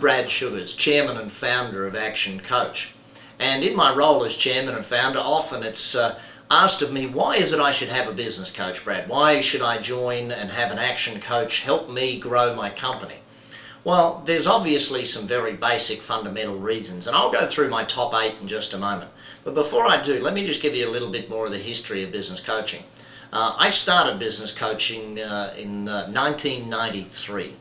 Brad Sugars, Chairman and Founder of ActionCOACH. And in my role as Chairman and Founder, often it's asked of me, why is it I should have a business coach, Brad? Why should I join and have an action coach help me grow my company? Well, there's obviously some very basic fundamental reasons, and I'll go through my top 8 in just a moment. But before I do, let me just give you a little bit more of the history of business coaching. I started business coaching in 1993,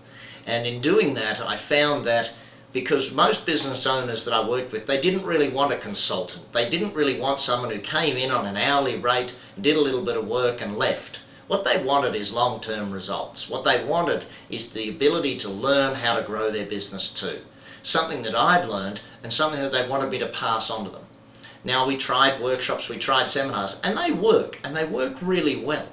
and in doing that I found that because most business owners that I worked with, they didn't really want a consultant. They didn't really want someone who came in on an hourly rate, did a little bit of work and left. What they wanted is long-term results. What they wanted is the ability to learn how to grow their business too. Something that I'd learned and something that they wanted me to pass on to them. Now, we tried workshops, we tried seminars, and they work really well.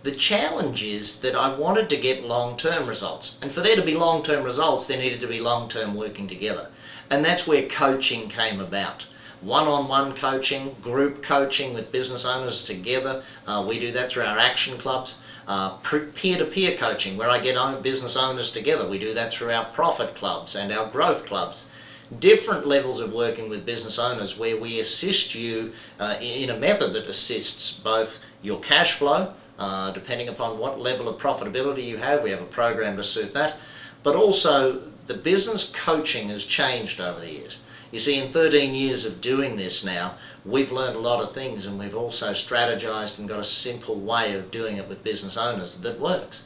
The challenge is that I wanted to get long-term results, and for there to be long-term results there needed to be long-term working together, and that's where coaching came about. One-on-one coaching, group coaching with business owners together. We do that through our action clubs. Peer-to-peer coaching, where I get business owners together. We do that through our profit clubs and our growth clubs. Different levels of working with business owners where we assist you in a method that assists both your cash flow, depending upon what level of profitability you have. We have a program to suit that. But also, the business coaching has changed over the years. You see, in 13 years of doing this now, we've learned a lot of things, and we've also strategized and got a simple way of doing it with business owners that works.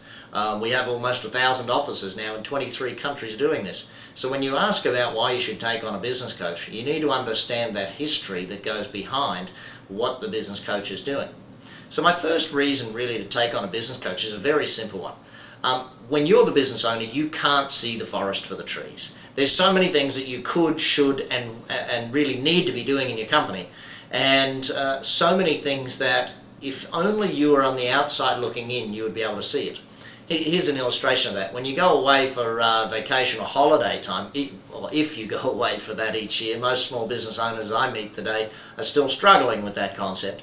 We have almost 1,000 offices now in 23 countries doing this. So when you ask about why you should take on a business coach, you need to understand that history that goes behind what the business coach is doing. So my first reason really to take on a business coach is a very simple one. When you're the business owner, you can't see the forest for the trees. There's so many things that you could, should, and really need to be doing in your company, and so many things that if only you were on the outside looking in, you would be able to see it. Here's an illustration of that. When you go away for vacation or holiday time, if you go away for that each year, most small business owners I meet today are still struggling with that concept.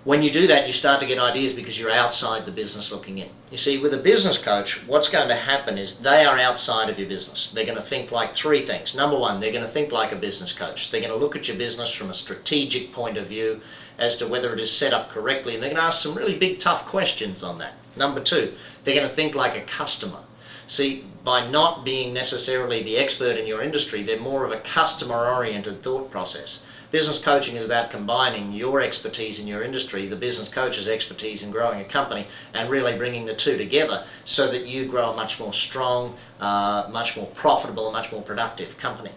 When you do that, you start to get ideas because you're outside the business looking in. You see, with a business coach, what's going to happen is they are outside of your business. They're going to think like 3 things. Number 1, they're going to think like a business coach. They're going to look at your business from a strategic point of view as to whether it is set up correctly, and they're going to ask some really big, tough questions on that. Number 2, they're going to think like a customer. See, by not being necessarily the expert in your industry, they're more of a customer-oriented thought process. Business coaching is about combining your expertise in your industry, the business coach's expertise in growing a company, and really bringing the two together so that you grow a much more strong, much more profitable, and much more productive company.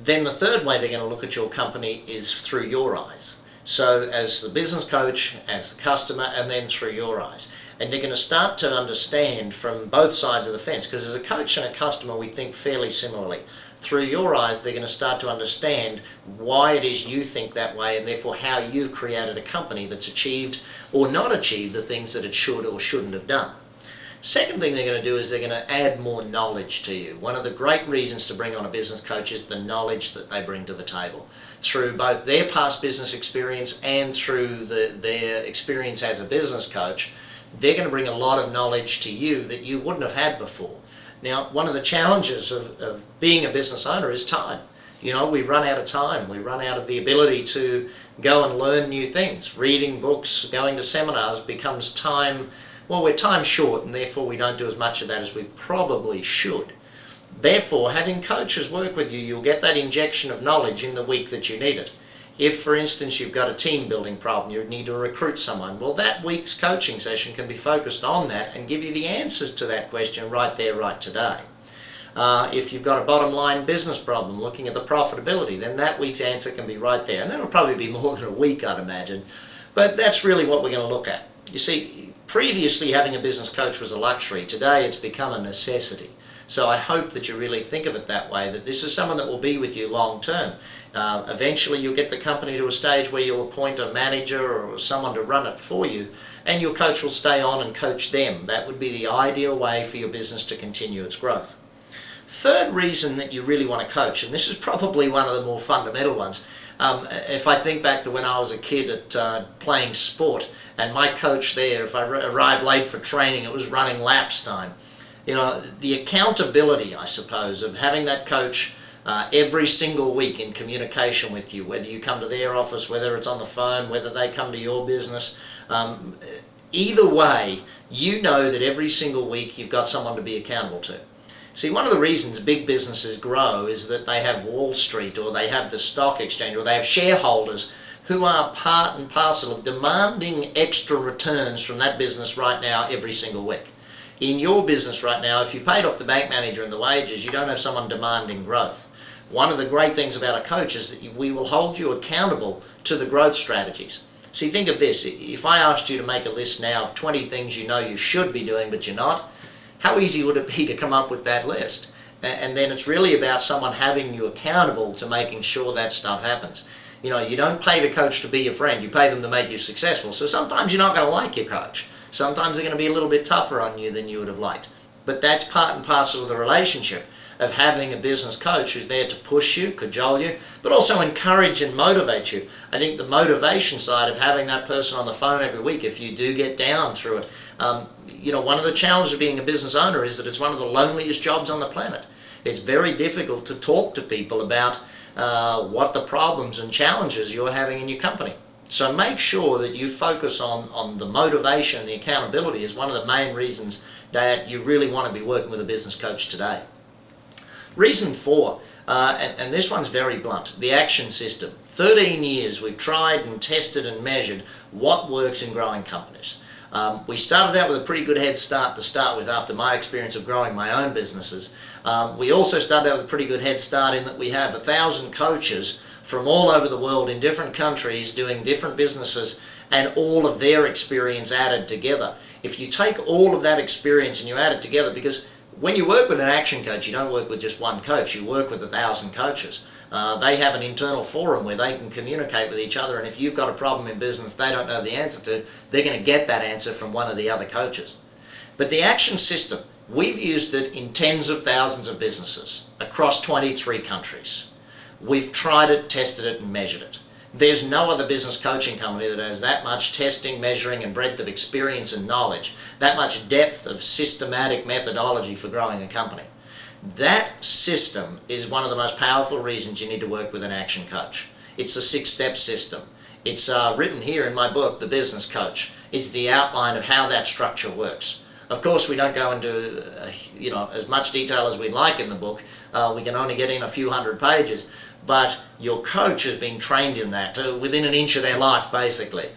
Then the third way they're going to look at your company is through your eyes. So as the business coach, as the customer, and then through your eyes. And they're going to start to understand from both sides of the fence, because as a coach and a customer we think fairly similarly. Through your eyes they're going to start to understand why it is you think that way, and therefore how you've created a company that's achieved or not achieved the things that it should or shouldn't have done. Second thing they're going to do is they're going to add more knowledge to you. One of the great reasons to bring on a business coach is the knowledge that they bring to the table. Through both their past business experience and through their experience as a business coach, they're going to bring a lot of knowledge to you that you wouldn't have had before. Now, one of the challenges of being a business owner is time. You know, we run out of time. We run out of the ability to go and learn new things. Reading books, going to seminars becomes time. Well, we're time short, and therefore we don't do as much of that as we probably should. Therefore, having coaches work with you, you'll get that injection of knowledge in the week that you need it. If, for instance, you've got a team building problem, you need to recruit someone, well, that week's coaching session can be focused on that and give you the answers to that question right there, right today. If you've got a bottom line business problem, looking at the profitability, then that week's answer can be right there. And that'll probably be more than a week, I'd imagine. But that's really what we're going to look at. You see, previously having a business coach was a luxury. Today it's become a necessity. So I hope that you really think of it that way, that this is someone that will be with you long term. Eventually you'll get the company to a stage where you'll appoint a manager or someone to run it for you, and your coach will stay on and coach them. That would be the ideal way for your business to continue its growth. Third reason that you really want to coach, and this is probably one of the more fundamental ones. If I think back to when I was a kid at playing sport, and my coach there, if I arrived late for training, it was running laps time. You know, the accountability, I suppose, of having that coach every single week in communication with you, whether you come to their office, whether it's on the phone, whether they come to your business. Either way, you know that every single week you've got someone to be accountable to. See, one of the reasons big businesses grow is that they have Wall Street, or they have the stock exchange, or they have shareholders who are part and parcel of demanding extra returns from that business right now every single week. In your business right now, if you paid off the bank manager and the wages, you don't have someone demanding growth. One of the great things about a coach is that we will hold you accountable to the growth strategies. See, think of this. If I asked you to make a list now of 20 things you know you should be doing but you're not, how easy would it be to come up with that list? And then it's really about someone having you accountable to making sure that stuff happens. You know, you don't pay the coach to be your friend, you pay them to make you successful. So sometimes you're not going to like your coach. Sometimes they're going to be a little bit tougher on you than you would have liked. But that's part and parcel of the relationship of having a business coach who's there to push you, cajole you, but also encourage and motivate you. I think the motivation side of having that person on the phone every week, if you do get down through it, you know, one of the challenges of being a business owner is that it's one of the loneliest jobs on the planet. It's very difficult to talk to people about what the problems and challenges you're having in your company. So make sure that you focus on the motivation and the accountability as one of the main reasons that you really want to be working with a business coach today. Reason 4, and this one's very blunt, the action system. 13 years we've tried and tested and measured what works in growing companies. We started out with a pretty good head start to start with after my experience of growing my own businesses. We also started out with a pretty good head start in that we have 1,000 coaches from all over the world in different countries doing different businesses, and all of their experience added together. If you take all of that experience and you add it together, because when you work with an action coach, you don't work with just one coach, you work with 1,000 coaches. They have an internal forum where they can communicate with each other, and if you've got a problem in business they don't know the answer to, they're going to get that answer from one of the other coaches. But the action system, we've used it in tens of thousands of businesses across 23 countries. We've tried it, tested it, and measured it. There's no other business coaching company that has that much testing, measuring, and breadth of experience and knowledge, that much depth of systematic methodology for growing a company. That system is one of the most powerful reasons you need to work with an action coach. It's a 6-step system. It's written here in my book, The Business Coach. It's the outline of how that structure works. Of course, we don't go into as much detail as we'd like in the book. We can only get in a few hundred pages. But your coach has been trained in that within an inch of their life, basically.